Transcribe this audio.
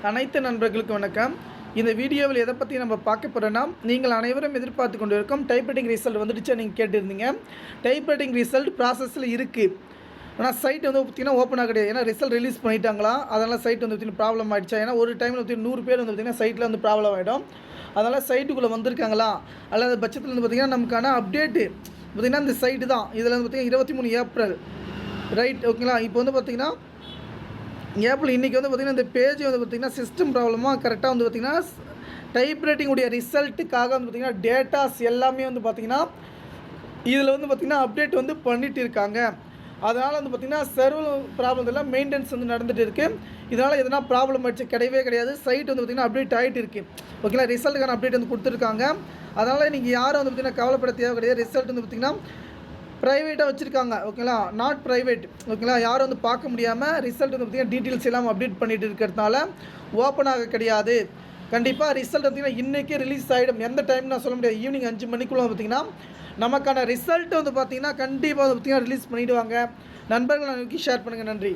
அனைத்து நண்பர்களுக்கும் வணக்கம். இந்த வீடியோவில் எதை பற்றி நம்ம பார்க்க போகிறோன்னா, நீங்கள் அனைவரும் எதிர்பார்த்து கொண்டு இருக்கும் டைப்ரைட்டிங் ரிசல்ட் வந்துடுச்சு நீங்கள் கேட்டிருந்தீங்க. டைப்ரைட்டிங் ரிசல்ட் ப்ராசஸில் இருக்குது. ஆனால் சைட் வந்து பார்த்திங்கன்னா ஓப்பன் ஆக கிடையாது. ஏன்னா ரிசல்ட் ரிலீஸ் பண்ணிட்டாங்களா, அதனால் சைட் வந்து பார்த்திங்கன்னா ப்ராப்ளம் ஆகிடுச்சா. ஏன்னா ஒரு டைமில் வந்து 100 பேர் வந்து பார்த்திங்கன்னா சைட்டில் வந்து ப்ராப்ளம் ஆகிடும். அதனால் சைட்டுக்குள்ளே வந்திருக்காங்களா அல்லது பட்சத்தில் வந்து பார்த்திங்கன்னா நமக்கான அப்டேட்டு பார்த்திங்கன்னா இந்த சைட்டு தான். இதில் வந்து பார்த்திங்கன்னா 23 ஏப்ரல் ரைட் ஓகேங்களா. இப்போ வந்து பார்த்திங்கன்னா ஏப்ரல் இன்றைக்கி வந்து பார்த்திங்கன்னா இந்த பேஜ் வந்து பார்த்திங்கன்னா சிஸ்டம் ப்ராப்ளமாக கரெக்டாக வந்து பார்த்திங்கன்னா டைப்ரைட்டிங்குடைய ரிசல்ட்டுக்காக வந்து பார்த்திங்கன்னா டேட்டாஸ் எல்லாமே வந்து பார்த்திங்கன்னா இதில் வந்து பார்த்திங்கன்னா அப்டேட் வந்து பண்ணிகிட்டு இருக்காங்க. அதனால் வந்து பார்த்திங்கன்னா சர்வர் ப்ராப்ளம் எல்லாம் மெயின்டெனன்ஸ் வந்து நடந்துகிட்டு இருக்குது. இதனால் எதனா ப்ராப்ளம் ஆகிடுச்சு கிடையவே கிடையாது. சைட் வந்து பார்த்திங்கன்னா அப்டேட் ஆகிட்டு இருக்குது ஓகேங்களா. ரிசல்ட்டுக்கான அப்டேட் வந்து கொடுத்துருக்காங்க. அதனால் நீங்கள் யாரும் வந்து பார்த்திங்கன்னா கவலைப்பட தேவை கிடையாது. ரிசல்ட் வந்து பார்த்திங்கன்னா ப்ரைவேட்டாக வச்சுருக்காங்க ஓகேங்களா, நாட் ப்ரைவேட் ஓகேங்களா. யாரும் வந்து பார்க்க முடியாமல் ரிசல்ட் வந்து பார்த்திங்கன்னா டீட்டெயில்ஸ் எல்லாம் அப்டேட் பண்ணிகிட்டு இருக்கிறதுனால ஓப்பன் ஆக கிடையாது. கண்டிப்பாக ரிசல்ட் பார்த்திங்கன்னா இன்றைக்கே ரிலீஸ் ஆகிடும். எந்த டைம் நான் சொல்ல முடியாது. ஈவினிங் 5 மணிக்குள்ளே பார்த்திங்கன்னா நமக்கான ரிசல்ட் வந்து பார்த்திங்கன்னா கண்டிப்பாக வந்து பார்த்திங்கன்னா ரிலீஸ் பண்ணிவிடுவாங்க. நண்பர்களை நோக்கி ஷேர் பண்ணுங்கள். நன்றி.